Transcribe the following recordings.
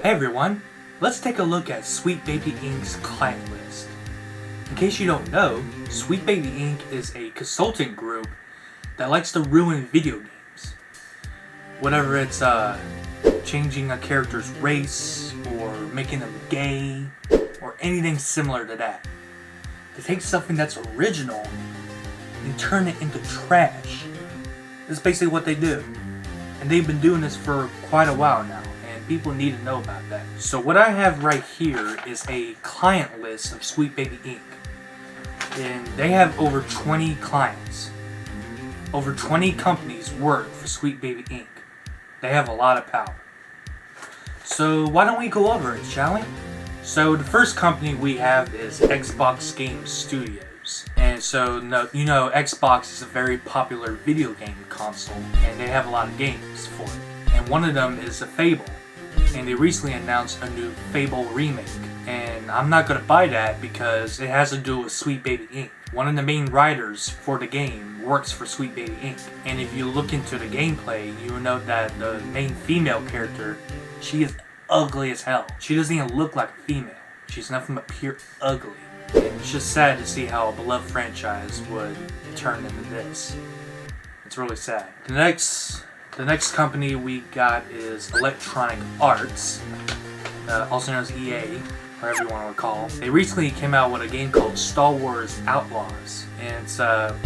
Hey everyone, let's take a look at Sweet Baby Inc.'s client list. In case you don't know, Sweet Baby Inc. is a consulting group that likes to ruin video games. Whether it's changing a character's race, or making them gay, or anything similar to that. They take something that's original and turn it into trash. That's basically what they do. And they've been doing this for quite a while now. People need to know about that. So what I have right here is a client list of Sweet Baby Inc. And they have over 20 clients. Over 20 companies work for Sweet Baby Inc. They have a lot of power. So why don't we go over it, shall we? So the first company we have is Xbox Game Studios. And so you know Xbox is a very popular video game console and they have a lot of games for it. And one of them is a Fable. And they recently announced a new Fable remake. And I'm not going to buy that because it has to do with Sweet Baby Inc. One of the main writers for the game works for Sweet Baby Inc. And if you look into the gameplay, you will note that the main female character, she is ugly as hell. She doesn't even look like a female. She's nothing but pure ugly. And it's just sad to see how a beloved franchise would turn into this. It's really sad. The next company we got is Electronic Arts, also known as EA, or whatever you want to recall. They recently came out with a game called Star Wars Outlaws. And it's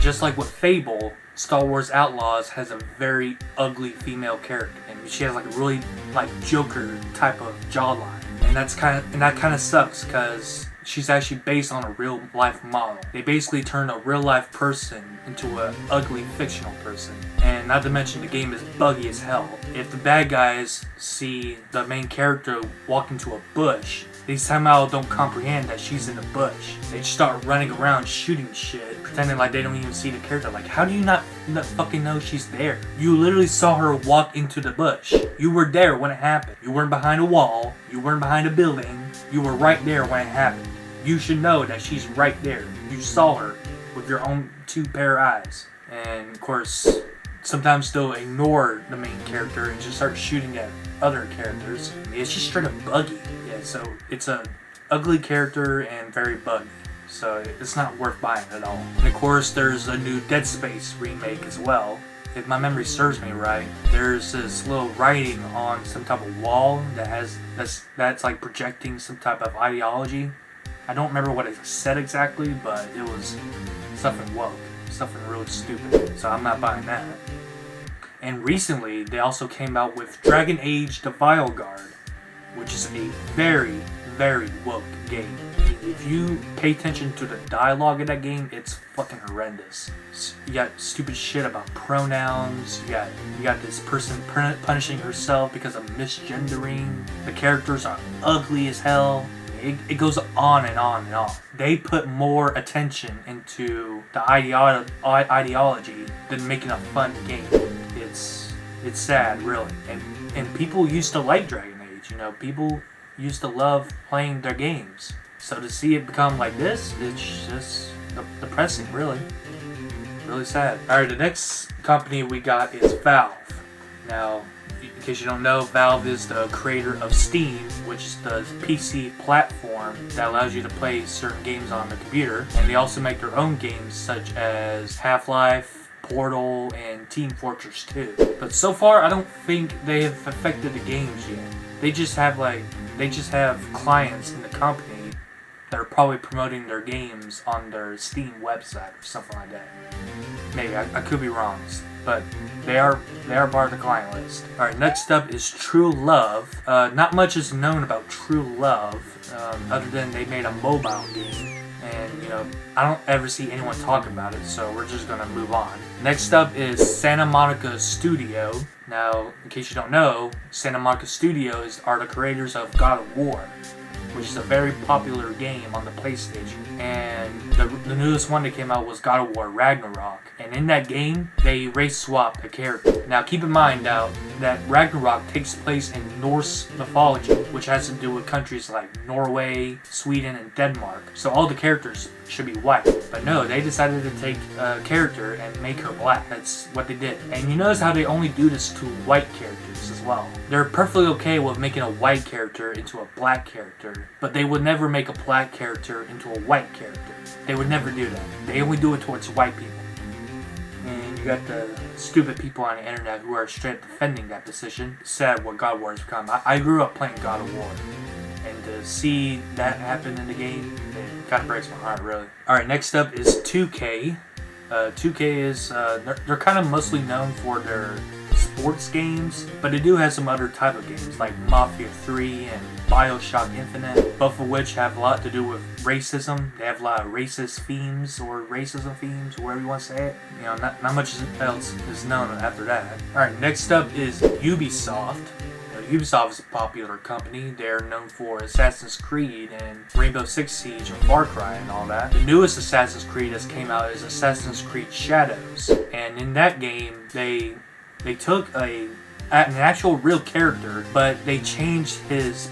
just like with Fable, Star Wars Outlaws has a very ugly female character. And she has like a really like Joker type of jawline. And that kind of sucks because she's actually based on a real life model. They basically turned a real life person into an ugly fictional person. And not to mention the game is buggy as hell. If the bad guys see the main character walk into a bush, they somehow don't comprehend that she's in the bush. They just start running around shooting shit, pretending like they don't even see the character. Like, how do you not fucking know she's there? You literally saw her walk into the bush. You were there when it happened. You weren't behind a wall. You weren't behind a building. You were right there when it happened. You should know that she's right there. You saw her with your own two pair of eyes. And of course, sometimes they'll ignore the main character and just start shooting at other characters. It's just straight up buggy. Yeah, so it's a ugly character and very buggy. So it's not worth buying at all. And of course, there's a new Dead Space remake as well. If my memory serves me right, there's this little writing on some type of wall that's like projecting some type of ideology. I don't remember what it said exactly, but it was something woke, something really stupid, so I'm not buying that. And recently, they also came out with Dragon Age The Vile Guard, which is a very, very woke game. If you pay attention to the dialogue in that game, it's fucking horrendous. You got stupid shit about pronouns, you got this person punishing herself because of misgendering, the characters are ugly as hell. It goes on and on and on. They put more attention into the ideology than making a fun game. It's sad, really. And people used to like Dragon Age. You know, people used to love playing their games. So to see it become like this, it's just depressing, really. Really sad. Alright, the next company we got is Valve. Now, in case you don't know, Valve is the creator of Steam, which is the PC platform that allows you to play certain games on the computer. And they also make their own games such as Half-Life, Portal, and Team Fortress 2. But so far, I don't think they have affected the games yet. They just have clients in the company that are probably promoting their games on their Steam website or something like that. Maybe, I could be wrong. But they are part of the client list. Alright, next up is True Love. Not much is known about True Love, other than they made a mobile game. And, you know, I don't ever see anyone talk about it, so we're just gonna move on. Next up is Santa Monica Studio. Now, in case you don't know, Santa Monica Studios are the creators of God of War, which is a very popular game on the PlayStation. And the newest one that came out was God of War Ragnarok. And in that game, they race swap a character. Now keep in mind now that Ragnarok takes place in Norse mythology. which has to do with countries like Norway, Sweden, and Denmark. So all the characters should be white. But no, they decided to take a character and make her black. That's what they did. And you notice how they only do this to white characters as well. They're perfectly okay with making a white character into a black character, but they would never make a black character into a white character. They would never do that. They only do it towards white people. And you got the stupid people on the internet who are straight up defending that decision. Sad what God of War has become. I grew up playing God of War, and to see that happen in the game, it kind of breaks my heart, really. Alright, next up is 2K. 2K is, they're kind of mostly known for their sports games, but they do have some other type of games like Mafia 3 and Bioshock Infinite, both of which have a lot to do with racism. They have a lot of racist themes or racism themes, whatever you want to say it. You know, not much else is known after that. Alright, next up is Ubisoft. Ubisoft is a popular company. They're known for Assassin's Creed and Rainbow Six Siege and Far Cry and all that. The newest Assassin's Creed that's came out is Assassin's Creed Shadows, and in that game they took an actual real character, but they changed his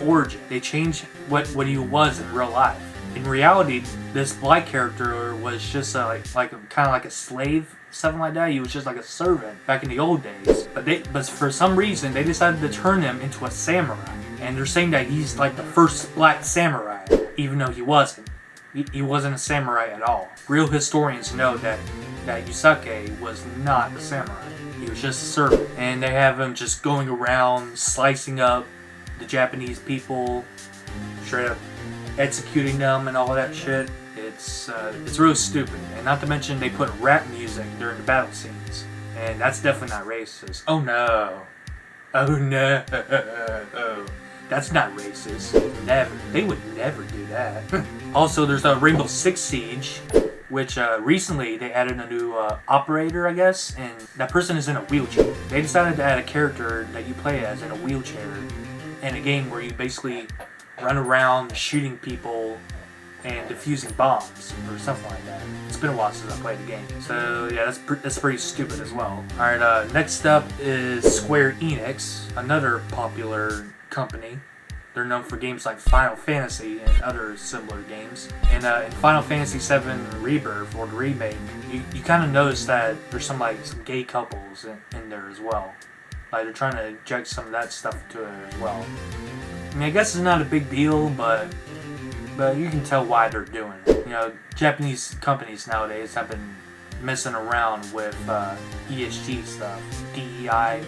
origin. They changed what he was in real life. In reality, this black character was just kind of like a slave, something like that. He was just like a servant back in the old days. But for some reason, they decided to turn him into a samurai. And they're saying that he's like the first black samurai, even though he wasn't. He wasn't a samurai at all. Real historians know that Yusuke was not a samurai. He was just a servant. And they have him just going around slicing up the Japanese people, straight up executing them and all that shit. It's really stupid. And not to mention they put rap music during the battle scenes. And that's definitely not racist. Oh no. Oh no. That's not racist. Never. They would never do that. Also, there's a Rainbow Six Siege, which recently they added a new operator, I guess, and that person is in a wheelchair. They decided to add a character that you play as in a wheelchair in a game where you basically run around shooting people and defusing bombs or something like that. It's been a while since I played the game, so yeah, that's pretty stupid as well. Alright, next up is Square Enix, another popular company. They're known for games like Final Fantasy and other similar games. And in Final Fantasy VII Rebirth, or the remake, you kind of notice that there's some gay couples in there as well. Like, they're trying to inject some of that stuff into it as well. I mean, I guess it's not a big deal, but you can tell why they're doing it. You know, Japanese companies nowadays have been messing around with ESG stuff, DEI,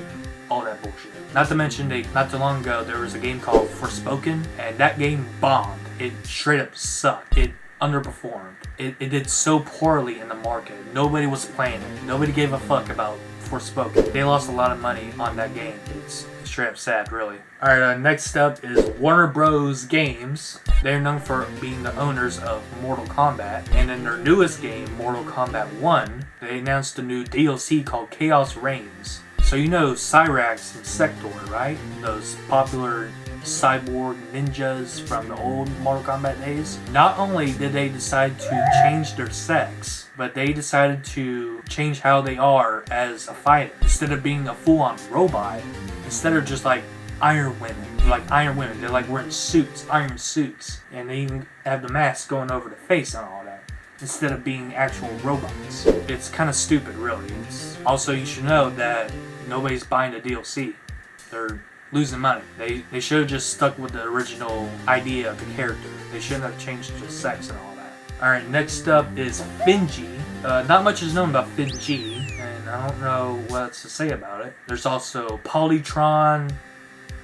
all that bullshit. Not to mention, not too long ago, there was a game called Forspoken, and that game bombed. It straight up sucked. It underperformed. It did so poorly in the market. Nobody was playing it. Nobody gave a fuck about Forspoken. They lost a lot of money on that game. It's straight up sad, really. Alright, next up is Warner Bros. Games. They're known for being the owners of Mortal Kombat, and in their newest game, Mortal Kombat 1, they announced a new DLC called Chaos Reigns. So you know Cyrax and Sector, right? Those popular cyborg ninjas from the old Mortal Kombat days. Not only did they decide to change their sex, but they decided to change how they are as a fighter. Instead of being a full-on robot, instead of just like Iron Women, they're like wearing suits, iron suits, and they even have the mask going over the face and all that, instead of being actual robots. It's kind of stupid, really. Also, you should know that nobody's buying the DLC. They're losing money. They should have just stuck with the original idea of the character. They shouldn't have changed the sex and all that. Alright, next up is Finji. Not much is known about Finji, and I don't know what else to say about it. There's also Polytron,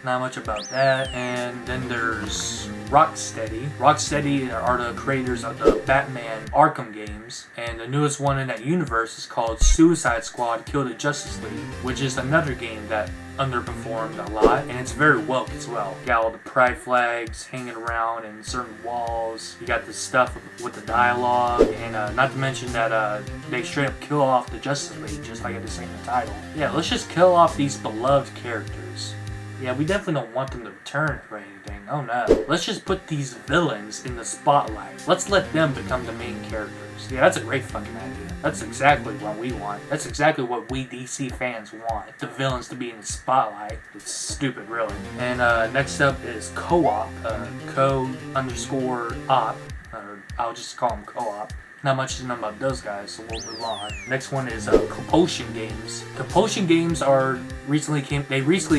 not much about that. And then there's Rocksteady. Rocksteady are the creators of the Batman Arkham games, and the newest one in that universe is called Suicide Squad Kill the Justice League, which is another game that underperformed a lot, and it's very woke as well. You got all the pride flags hanging around in certain walls. You got the stuff with the dialogue, and not to mention that they straight up kill off the Justice League, just like it is in the title. Yeah, let's just kill off these beloved characters. Yeah, we definitely don't want them to return or anything. Oh no. Let's just put these villains in the spotlight. Let's let them become the main characters. Yeah, that's a great fucking idea. That's exactly what we want. That's exactly what we DC fans want. The villains to be in the spotlight. It's stupid, really. And next up is co-op. Co_op. Or I'll just call them co-op. Not much to know about those guys, so we'll move on. Next one is Kosan Games. Kosan Games recently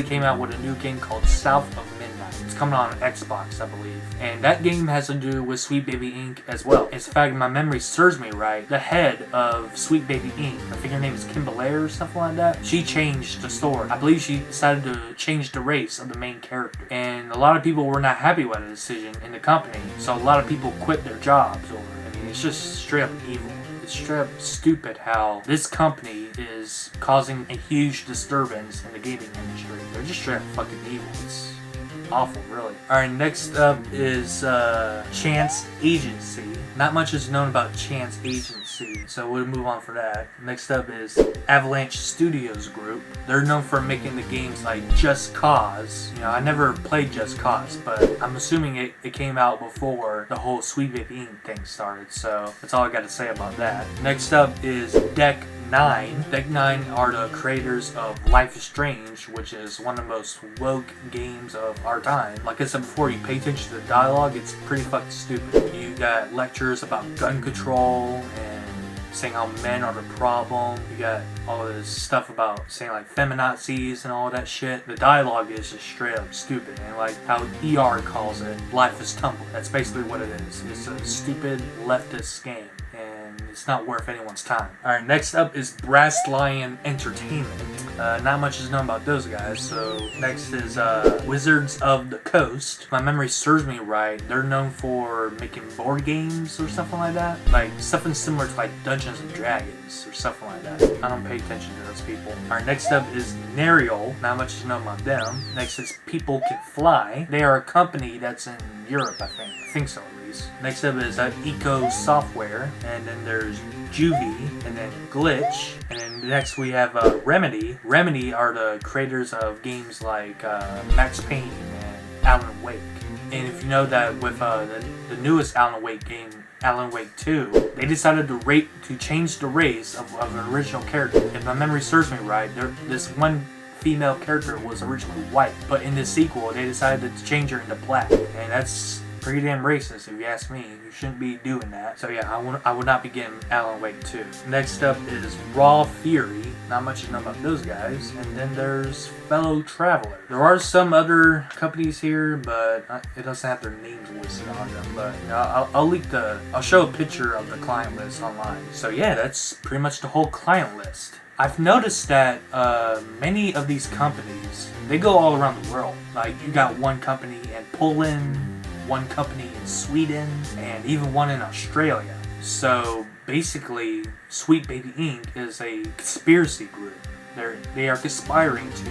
came out with a new game called South of Midnight. It's coming on Xbox, I believe. And that game has to do with Sweet Baby Inc. as well. In fact, my memory serves me right, the head of Sweet Baby Inc., I think her name is Kim Belair or something like that, she changed the story. I believe she decided to change the race of the main character. And a lot of people were not happy with the decision in the company, so a lot of people quit their jobs over it. It's just straight up evil. It's straight up stupid how this company is causing a huge disturbance in the gaming industry. They're just straight up fucking evil. It's awful, really. Alright, next up is Chance Agency. Not much is known about Chance Agency, so we'll move on for that. Next up is Avalanche Studios Group. They're known for making the games like Just Cause. You know, I never played Just Cause, but I'm assuming it came out before the whole Sweet Baby Inc. thing started, so that's all I got to say about that. Next up is Deck 9. Deck 9 are the creators of Life is Strange, which is one of the most woke games of our time. Like I said before, you pay attention to the dialogue, it's pretty fucking stupid. You got lectures about gun control and saying how men are the problem. You got all this stuff about saying like feminazis and all that shit. The dialogue is just straight up stupid, and like how ER calls it, life is tumble. That's basically what it is. It's a stupid leftist game, and it's not worth anyone's time. Alright, next up is Brass Lion Entertainment. Not much is known about those guys, so next is Wizards of the Coast. If my memory serves me right, they're known for making board games or something like that. Like something similar to like Dungeons and Dragons or something like that. I don't pay attention to those people. Alright, next up is Nerial. Not much is known about them. Next is People Can Fly. They are a company that's in Europe, I think. I think so, at least. Next up is Eco Software, and then there's Juvie, and then Glitch, and then next we have Remedy. Remedy are the creators of games like Max Payne and Alan Wake. And if you know that with the newest Alan Wake game, Alan Wake 2, they decided to change the race of an original character. If my memory serves me right, this one female character was originally white, but in the sequel they decided to change her into black, and that's pretty damn racist if you ask me. You shouldn't be doing that. So yeah, I would not be getting Alan Wake 2. Next up is Raw Fury. Not much to know about those guys. And then there's Fellow Traveler. There are some other companies here, but it doesn't have their names listed on them. But you know, I'll show a picture of the client list online. So yeah, that's pretty much the whole client list. I've noticed that many of these companies, they go all around the world. Like you got one company in Poland, one company in Sweden, and even one in Australia. So basically, Sweet Baby Inc. is a conspiracy group. They are conspiring to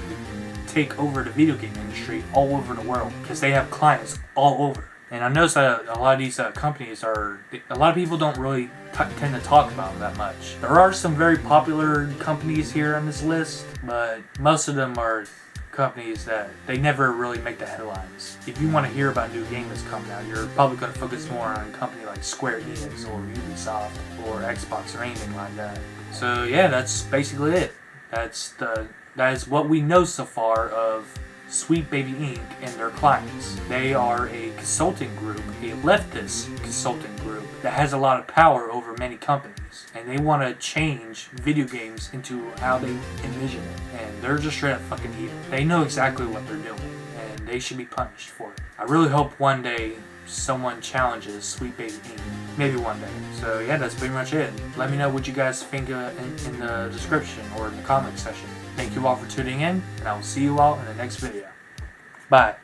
take over the video game industry all over the world because they have clients all over. And I noticed that a lot of these companies a lot of people don't really tend to talk about them that much. There are some very popular companies here on this list, but most of them are companies that they never really make the headlines. If you want to hear about a new game that's coming out, you're probably going to focus more on a company like Square Enix or Ubisoft or Xbox or anything like that. So yeah, that's basically it. That is what we know so far of Sweet Baby Inc. and their clients. They are a consulting group, a leftist consulting group that has a lot of power over many companies, and they want to change video games into how they envision it, and they're just straight up fucking evil. They know exactly what they're doing, and they should be punished for it. I really hope one day someone challenges Sweet Baby Inc. Maybe one day. So yeah, that's pretty much it. Let me know what you guys think in the description or in the comment section. Thank you all for tuning in, and I will see you all in the next video. Bye.